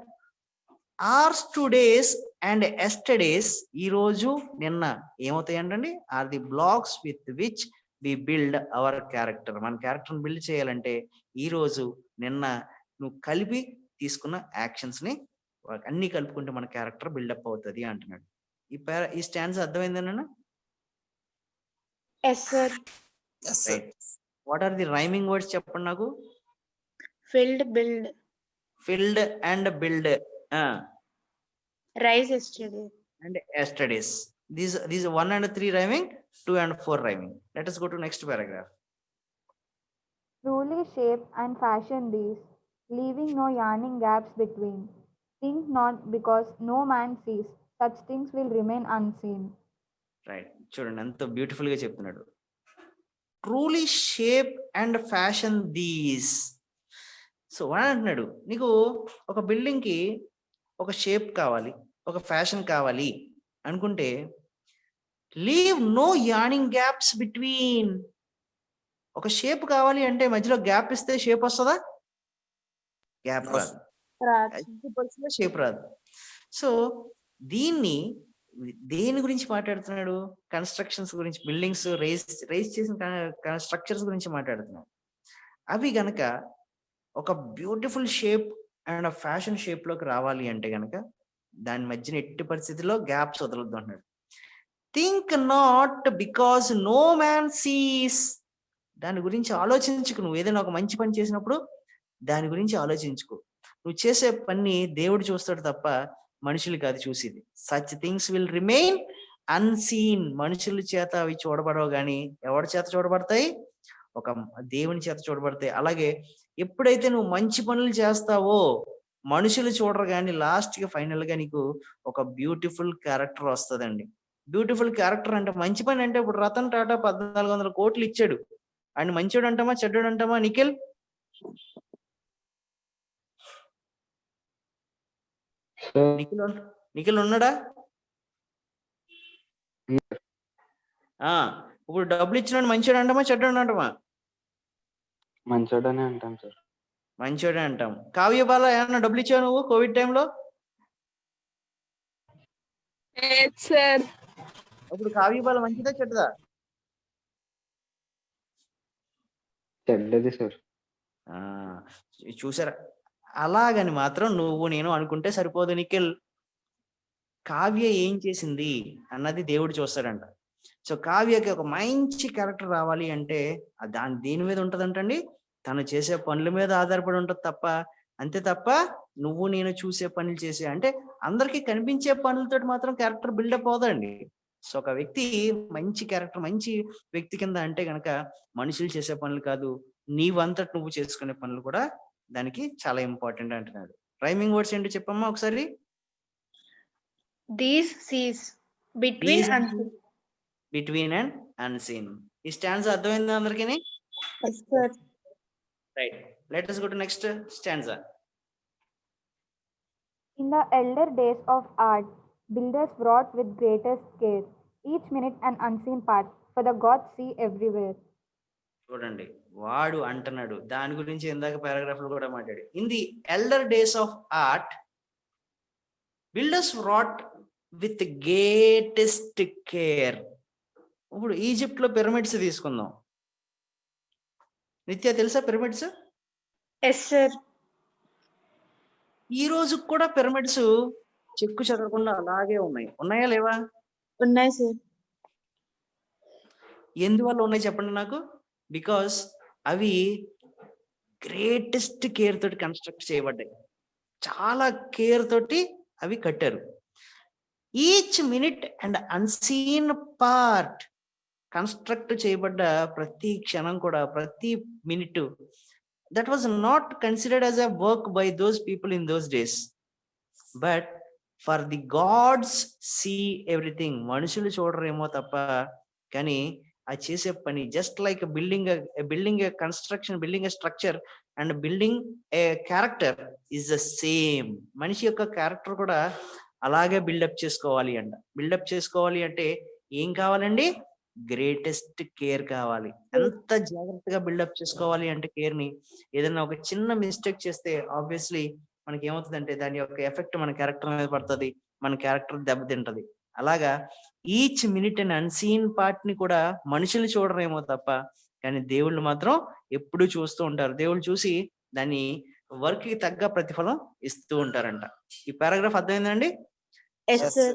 ours todays and yesterdays, ఈ రోజు నిన్న ఏమవుతాయి అంటే are the blocks with which we build our character. మన క్యారెక్టర్ బిల్డ్ చేయాలంటే ఈ రోజు నిన్న నువ్వు కలిపి తీసుకున్న యాక్షన్స్ ని అన్ని కలుపుకుంటే మన క్యారెక్టర్ బిల్డప్ అవుతుంది అంటున్నాడు. ఈ స్టాండ్స్ అర్థమైందన్నా? Yes sir. What are the rhyming words చెప్పండి నాకు. Filled, build. Filled and build, raise yesterday and yesterdays. These 1 and 3 rhyming, 2 and 4 rhyming. Let us go to next paragraph. Truly shape and fashion these, leaving no yarning gaps between. Think not because no man sees, such things will remain unseen. Right. చూడండి ఎంత beautiful గా చెప్తున్నాడు. Truly shape and fashion these. So వాడు అంటున్నాడు, నీకు ఒక building కి ఒక షేప్ కావాలి, ఒక ఫ్యాషన్ కావాలి అనుకుంటే లీవ్ నో యార్నింగ్ గ్యాప్స్ బిట్వీన్. ఒక షేప్ కావాలి అంటే మధ్యలో గ్యాప్ ఇస్తే షేప్ వస్తుందా? గ్యాప్ రాదు, షేప్ రాదు. సో దీన్ని దేని గురించి మాట్లాడుతున్నాడు? కన్స్ట్రక్షన్స్ గురించి, బిల్డింగ్స్ రైజ్ చేసిన స్ట్రక్చర్స్ గురించి మాట్లాడుతున్నాడు. అవి గనక ఒక beautiful shape and fashion shape లోకి రావాలి అంటే గనక దాని మధ్యన ఎట్టి పరిస్థితిలో గ్యాప్స్ వదలొద్దు అంటున్నాడు. Think not because no man sees. దాని గురించి ఆలోచించుకు. నువ్వు ఏదైనా ఒక మంచి పని చేసినప్పుడు దాని గురించి ఆలోచించుకో. నువ్వు చేసే పని దేవుడు చూస్తాడు తప్ప మనుషులు కాదు చూసేది. Such things will remain unseen. మనుషుల చేత అవి చూడబడవు కానీ ఎవరి చేత చూడబడతాయి? ఒక దేవుని చేత చూడబడతాయి. అలాగే ఎప్పుడైతే నువ్వు మంచి పనులు చేస్తావో మనుషులు చూడరు కానీ లాస్ట్ గా ఫైనల్ గా నీకు ఒక బ్యూటిఫుల్ క్యారెక్టర్ వస్తుందండి. బ్యూటిఫుల్ క్యారెక్టర్ అంటే మంచి పని అంటే ఇప్పుడు రతన్ టాటా 1400 కోట్లు ఇచ్చాడు, ఆయన మంచోడు అంటామా చెడ్డోడు అంటామా నిఖిల్? నిఖిల్ ఉన్నాడా? ఇప్పుడు డబ్బులు ఇచ్చినాడు మంచోడు అంటామా చెడ్డోడు అంటామా? మంచోడనే అంటాం సార్. మంచోడే అంటాం. కావ్య బాల ఏమన్నా డబ్బులు ఇచ్చావు నువ్వు కోవిడ్ టైంలో? సార్ అప్పుడు కావ్య బాల మంచిదా చెడ్డదా? చెడ్డది సార్. చూసారా, అలాగని మాత్రం నువ్వు నేను అనుకుంటే సరిపోదు నిఖిల్. కావ్య ఏం చేసింది అన్నది దేవుడు చూస్తాడంట. సో కావ్యకి ఒక మంచి క్యారెక్టర్ రావాలి అంటే దాని దేని మీద ఉంటదంటండి, తను చేసే పనుల మీద ఆధారపడి ఉంటది తప్ప, అంతే తప్ప నువ్వు నేను చూసే పనులు చేసే అంటే అందరికి కనిపించే పనులతో మాత్రం క్యారెక్టర్ బిల్డప్ అవుదండి. సో ఒక వ్యక్తి మంచి క్యారెక్టర్ మంచి వ్యక్తి కింద అంటే గనక మనుషులు చేసే పనులు కాదు, నీవంతట నువ్వు చేసుకునే పనులు కూడా దానికి చాలా ఇంపార్టెంట్ అంటున్నాడు. రైమింగ్ వర్డ్స్ ఏంటో చెప్పమ్మా ఒకసారి. These seas between unseen. Between and unseen. ఈ స్టాండ్స్ అర్థమైందా అందరికీ? Yes, sir. Right, let us go to next stanza. In the elder days of art, builders wrought with greatest care, each minute an unseen part, for the gods see everywhere. చూడండి, వాడు అంటున్నాడు దాని గురించి ఇందాక paragraph లో కూడా మాట్లాడి. In the elder days of art builders wrought with greatest care. ఇప్పుడు ఈజిప్ట్ లో పిరమిడ్స్ తీసుకుందాం. నిత్య తెలుసా పిరమిడ్స్? Yes, sir. ఈ రోజు కూడా పిరమిడ్స్ చెక్కు చెదరకుండా అలాగే ఉన్నాయా లేవా? ఉన్నాయి సార్. ఎందువల్ల ఉన్నాయి చెప్పండి నాకు. బికాస్ అవి గ్రేటెస్ట్ కేర్ తోటి కన్స్ట్రక్ట్ చేయబడ్డాయి. చాలా కేర్ తోటి అవి కట్టారు. Each minute and unseen part, construct చేయబడ్డ ప్రతి క్షణం కూడా, ప్రతి minute, that was not considered as a work by those people in those days, but for the gods see everything. మనుషులు చూడరేమో తప్ప కానీ ఆ చేసే పని just like building construction, building a structure and building a character is the same. మనిషి యొక్క character కూడా అలాగే బిల్డప్ చేసుకోవాలి అంట. బిల్డప్ చేసుకోవాలి అంటే ఏం కావాలండి? గ్రేటెస్ట్ కేర్ కావాలి. ఎంత జాగ్రత్తగా బిల్డప్ చేసుకోవాలి అంటే కేర్ ని, ఏదైనా ఒక చిన్న మిస్టేక్ చేస్తే ఆబ్వియస్లీ మనకి ఏమవుతుందంటే దాని యొక్క ఎఫెక్ట్ మన క్యారెక్టర్ మీద పడుతుంది, మన క్యారెక్టర్ దెబ్బతింటది. అలాగా each minute and unseen part ని కూడా మనుషులు చూడరేమో తప్ప కానీ దేవుళ్ళు మాత్రం ఎప్పుడు చూస్తూ ఉంటారు. దేవుళ్ళు చూసి దాన్ని వర్క్ కి తగ్గ ప్రతిఫలం ఇస్తూ ఉంటారంట. ఈ పారాగ్రాఫ్ అర్థమైందండి? Yes, sir.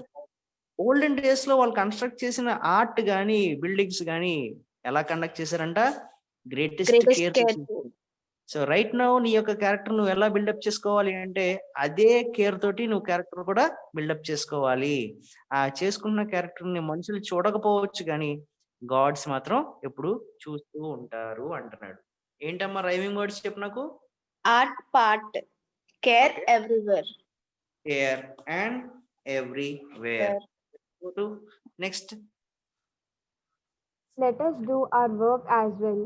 ఓల్డెన్ డేస్ లో వాళ్ళు కన్స్ట్రక్ట్ చేసిన ఆర్ట్ గానీ బిల్డింగ్స్ గానీ ఎలా కండక్ట్ చేశారంట? Greatest care. So right now నీ యొక్క క్యారెక్టర్ నువ్వు ఎలా బిల్డప్ చేసుకోవాలి అంటే అదే కేర్ తోటి నువ్వు క్యారెక్టర్ కూడా బిల్డప్ చేసుకోవాలి. ఆ చేసుకున్న క్యారెక్టర్ ని మనుషులు చూడకపోవచ్చు కానీ గాడ్స్ మాత్రం ఎప్పుడు చూస్తూ ఉంటారు అంటున్నాడు. ఏంటమ్మా రైమింగ్ వర్డ్స్ చెప్పు నాకు. Art part, care everywhere. Care and everywhere. Go to next. Let us do our work as well,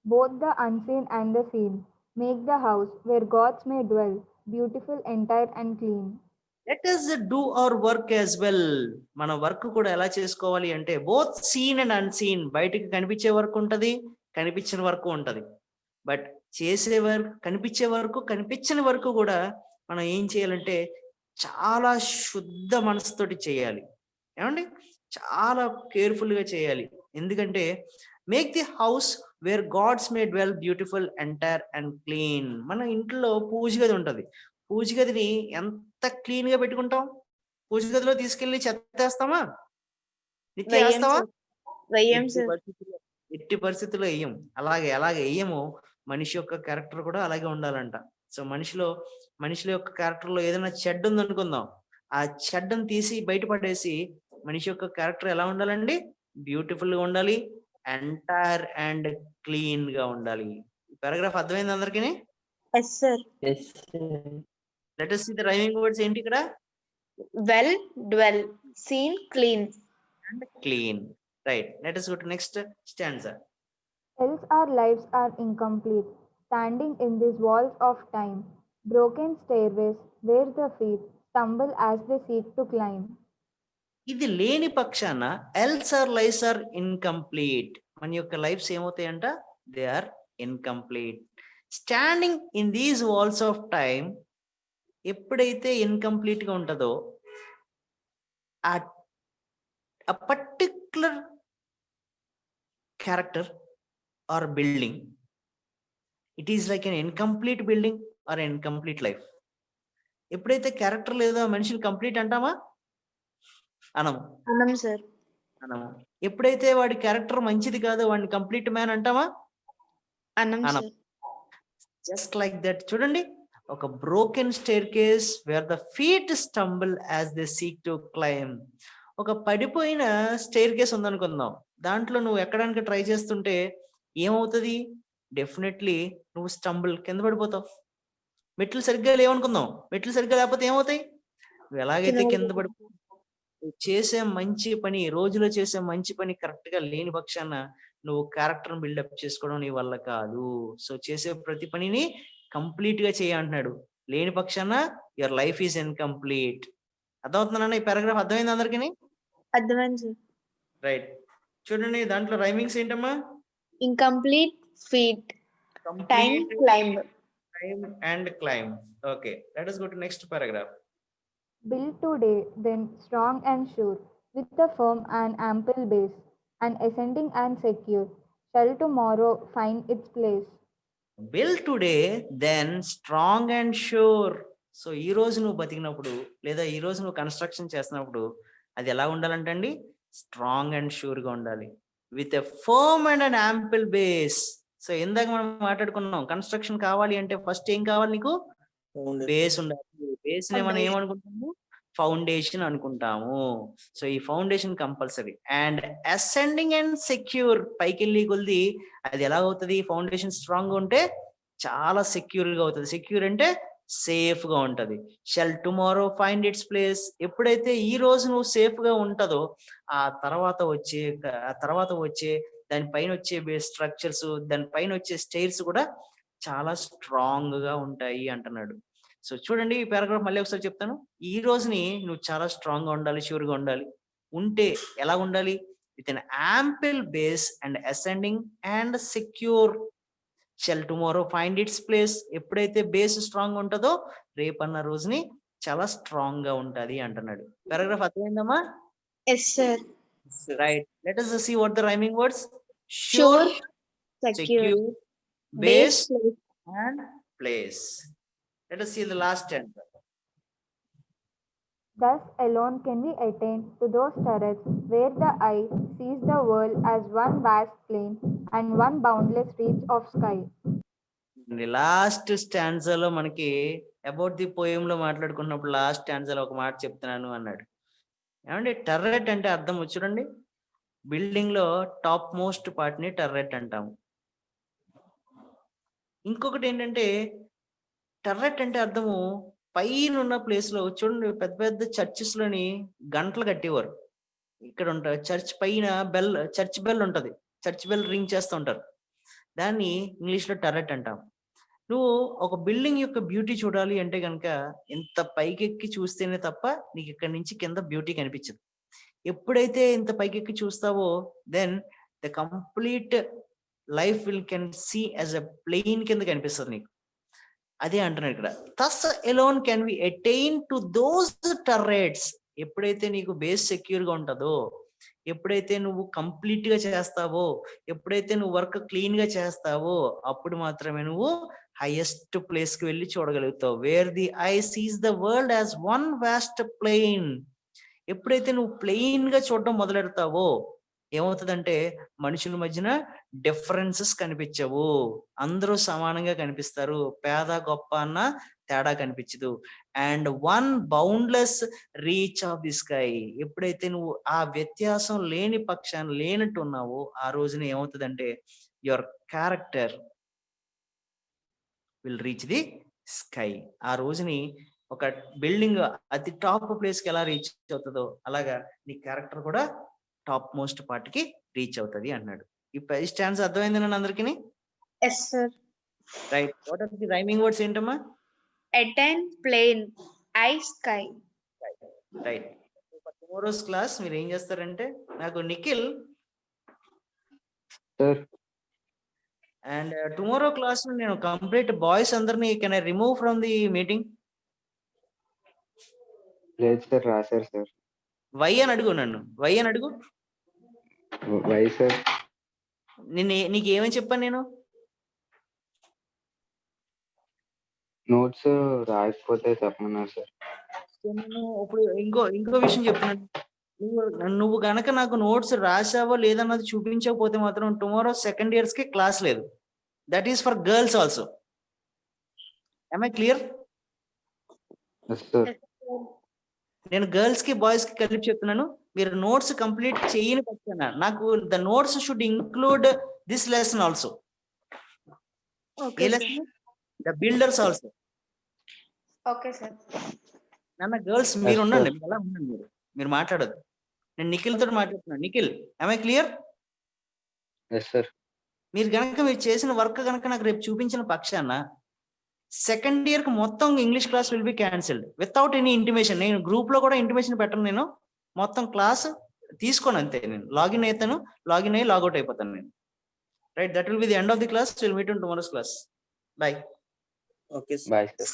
both the unseen and the seen. Make the house where gods may dwell, beautiful, entire and clean. Let us do our work as well. మన work కూడా ఎలా చేసుకోవాలి అంటే both scene and unseen. బయటికి కనిపించే work ఉంటది, కనిపించిన work ఉంటది. బట్ చేసే వర్క్, కనిపించే వరకు కనిపించని వరకు కూడా మనం ఏం చేయాలంటే చాలా శుద్ధ మనసుతోటి చేయాలి. ఏమండి? చాలా కేర్ఫుల్ గా చేయాలి. ఎందుకంటే make the house where gods may dwell, beautiful, entire and clean. మన ఇంట్లో పూజ గది ఉంటది. పూజ గదిని ఎంత క్లీన్ గా పెట్టుకుంటాం? పూజ గదిలో తీసుకెళ్లి చెత్త వేస్తామా? నిత్య వేస్తావా? ఎట్టి పరిస్థితుల్లో వేయం. అలాగే వేయము. మనిషి యొక్క క్యారెక్టర్ కూడా అలాగే ఉండాలంట. సో మనిషిలో యొక్క క్యారెక్టర్ లో ఏదైనా చెడ్డ ఉంది అనుకుందాం, ఆ చెడ్డను తీసి బయటపడేసి మనిషి యొక్క క్యారెక్టర్ ఎలా ఉండాలండి? బ్యూటిఫుల్ గా ఉండాలి, ఎంటైర్ అండ్ క్లీన్ గా ఉండాలి. పారాగ్రాఫ్ అర్థమైంది అందరికీ? Yes, sir. Yes. Let us see the rhyming words. ఏంటి ఇక్కడ? Well, dwell, seen, clean. And clean. Right. Let us go to next stanza. Else our lives are incomplete, standing in these walls of time, broken stairways where the feet stumble as they seek to climb. ఇది లేని పక్షాన else our lives are incomplete. మన యొక్క lives ఏమవుతాయంట? They are incomplete. Standing in these walls of time ఎప్పుడైతే incomplete గా ఉంటుందో ఆ particular character or building, it is like an incomplete building or incomplete life. ఎప్పుడైతే క్యారెక్టర్ లేదో మనిషిని కంప్లీట్ అంటామా? అనము. అనం సార్. అనము. ఎప్పుడైతే వాడి క్యారెక్టర్ మంచిది కాదో వాడిని కంప్లీట్ మ్యాన్ అంటామా? అనం అనం. సార్. Just like that. చూడండి, ఒక broken staircase where the feet stumble as they seek to climb. ఒక పడిపోయిన స్టేర్ కేస్ ఉందనుకుందాం, దాంట్లో నువ్వు ఎక్కడానికి ట్రై చేస్తుంటే ఏమవుతుంది? డెఫినెట్లీ నువ్వు స్టంబుల్, కింద పడిపోతావు. మెట్లు సరిగ్గా లేవనుకుందాం, మెట్లు సరిగ్గా లేకపోతే ఏమవుతాయి? నువ్వు ఎలాగైతే కింద పడిపో, చేసే మంచి పని, రోజులో చేసే మంచి పని కరెక్ట్ గా లేని పక్షాన నువ్వు క్యారెక్టర్ బిల్డప్ చేసుకోవడం నీ వల్ల కాదు. సో చేసే ప్రతి పనిని కంప్లీట్ గా చేయంటున్నాడు. లేని పక్షాన యువర్ లైఫ్ ఈజ్ ఇన్కంప్లీట్. అర్థమవుతుందన్న ఈ పారాగ్రాఫ్? అర్థమైంది అందరికి? అర్థమైంది సార్. రైట్. చూడండి, దాంట్లో రైమింగ్స్ ఏంటమ్మా? Incomplete feet, time climb. Time and climb. Okay, let us go to next paragraph. Build today, then strong and sure, with a firm and ample base, and ascending and secure, shall tomorrow find its place. Build today, then strong and sure. So ఈ రోజు నువ్వు బతికినప్పుడు లేదా ఈ రోజు నువ్వు construction చేస్తున్నప్పుడు అది ఎలా ఉండాలంటండి? స్ట్రాంగ్ అండ్ షూర్ గా ఉండాలి. With a firm and an ample base. So ఇందాక మనం మాట్లాడుకున్నాం, కన్స్ట్రక్షన్ కావాలి అంటే ఫస్ట్ ఏం కావాలి నీకు? బేస్ ఉండాలి. బేస్ ని మనం ఏమనుకుంటాము? ఫౌండేషన్ అనుకుంటాము. సో ఈ foundation compulsory. And ascending and secure, పైకి వెళ్ళి కొద్ది అది ఎలా అవుతుంది? ఫౌండేషన్ స్ట్రాంగ్ గా ఉంటే చాలా సెక్యూర్ గా అవుతుంది. సెక్యూర్ అంటే సేఫ్ గా ఉంటది. Shall tomorrow find its place. ఎప్పుడైతే ఈ రోజు నువ్వు సేఫ్ గా ఉంటదో ఆ తర్వాత వచ్చే దానిపైన వచ్చే బేస్ స్ట్రక్చర్స్, దానిపైన వచ్చే స్టైర్స్ కూడా చాలా స్ట్రాంగ్ గా ఉంటాయి అంటున్నాడు. సో చూడండి, ఈ పారాగ్రాఫ్ మళ్ళీ ఒకసారి చెప్తాను. ఈ రోజుని నువ్వు చాలా స్ట్రాంగ్ గా ఉండాలి, షూర్ గా ఉండాలి. ఉంటే ఎలా ఉండాలి? With an ample base and ascending and secure, shall tomorrow find its place. ఎప్పుడైతే బేస్ స్ట్రాంగ్ ఉంటుందో రేపన్న రోజుని చాలా స్ట్రాంగ్ గా ఉంటది అంటున్నాడు. పారాగ్రాఫ్ అర్థమైందమ్మా? Yes sir. Right. Let us see what the rhyming words. Sure, secure, base, place. and place. Let us see the last stanza. Thus alone can we attain to those turrets where the eye sees the world as one vast plain and one boundless reach of sky. The last stanza లో మనకి about the poem లో మాట్లాడుకున్నప్పుడు last stanza లో ఒక మాట చెప్తున్నాను అన్నాడు. ఏమంటే టర్రెట్ అంటే అర్థం చూడండి, బిల్డింగ్ లో టాప్ మోస్ట్ పార్ట్ ని టర్రెట్ అంటాము. ఇంకొకటి ఏంటంటే టర్రెట్ అంటే అర్థము పైన ఉన్న ప్లేస్ లో చూడండి, పెద్ద పెద్ద చర్చెస్ లోని గంటలు కట్టేవారు. ఇక్కడ ఉంటారు చర్చ్ పైన బెల్, చర్చ్ బెల్ ఉంటది, చర్చ్ బెల్ రింగ్ చేస్తూ ఉంటారు. దాన్ని ఇంగ్లీష్ లో టర్రెట్ అంటాం. నువ్వు ఒక బిల్డింగ్ యొక్క బ్యూటీ చూడాలి అంటే కనుక ఇంత పైకెక్కి చూస్తేనే తప్ప నీకు ఇక్కడ నుంచి కింద బ్యూటీ కనిపించదు. ఎప్పుడైతే ఇంత పైకెక్కి చూస్తావో then the complete life will can see as a plain కింద కనిపిస్తుంది నీకు. అదే అంటున్నాడు ఇక్కడ. thus alone can we attain to those turrets. ఎప్పుడైతే నీకు బేస్ సెక్యూర్ గా ఉంటుందో, ఎప్పుడైతే నువ్వు కంప్లీట్ గా చేస్తావో, ఎప్పుడైతే నువ్వు వర్క్ క్లీన్ గా చేస్తావో అప్పుడు మాత్రమే నువ్వు హైయెస్ట్ ప్లేస్ కి వెళ్ళి చూడగలుగుతావు. Where the eye sees the world as one vast plain. ఎప్పుడైతే నువ్వు ప్లెయిన్ గా చూడడం మొదలెడతావో ఏమవుతుందంటే మనుషుల మధ్యన డిఫరెన్సెస్ కనిపించవు, అందరూ సమానంగా కనిపిస్తారు, పేద గొప్ప అన్న తేడా కనిపించదు. And one boundless reach of the sky. ఎప్పుడైతే నువ్వు ఆ వ్యత్యాసం లేని పక్షాన్ని లేనట్టు ఉన్నావో ఆ రోజున ఏమవుతుందంటే your character will reach the sky. ఆ రోజుని ఒక బిల్డింగ్ అతి టాప్ ప్లేస్ కి ఎలా రీచ్ అవుతుందో అలాగా నీ క్యారెక్టర్ కూడా టాప్ మోస్ట్ పార్ట్ కి రీచ్ అవుతుంది అన్నాడు. ఈ పై స్టాండ్స్ అర్థమైంది నన్ను అందరికి? Yes sir. Right. What are the rhyming words ఏంటమ్మా? Attain, plain, eye, sky. Right. Tomorrow's class మీరు ఏం చేస్తారంటే, నాకు Nikhil sir and tomorrow class నేను కంప్లీట్ బాయ్స్ అందరినీ can I remove from the meeting? లేదు సార్, రాశారు సార్. వై అని అడుగు, నన్ను వై అని అడుగు. Why sir? నీకు ఏమని చెప్పాను నేను? నోట్స్ రాయకపోతే చెప్పమన్నారు సార్. నేను ఇప్పుడు ఇంకో విషయం చెప్తున్నాను. నువ్వు గనక నాకు నోట్స్ రాసావో లేదన్నది చూపించకపోతే మాత్రం టుమారో సెకండ్ ఇయర్స్ కి క్లాస్ లేదు. That is for girls also. am I clear? Yes sir. నేను గర్ల్స్ కి బాయ్స్ కి కలిపి చెప్తున్నాను. మీరు నోట్స్ కంప్లీట్ చేయని పక్షాన నాకు the notes should include this lesson also. ఏ lesson? The builders also. Okay sir. నాన్న గర్ల్స్ మీరు ఉండండి, ఎలా ఉండండి, మీరు మాట్లాడద్దు. నేను నిఖిల్ తోటి మాట్లాడుతున్నాను. Nikhil, am I clear? Yes sir. మీరు చేసిన వర్క్ కనుక నాకు రేపు చూపించిన పక్షాన సెకండ్ ఇయర్ కి మొత్తం English class will be cancelled without any intimation. నేను గ్రూప్ లో కూడా ఇంటిమేషన్ పెట్టను. నేను మొత్తం క్లాస్ తీసుకోను అంతే. నేను లాగిన్ అవుతాను, లాగిన్ అయ్యి లాగౌట్ అయిపోతాను నేను. Right, that will be the end of the class. Will meet in tomorrow's class. Bye. Okay bye sir.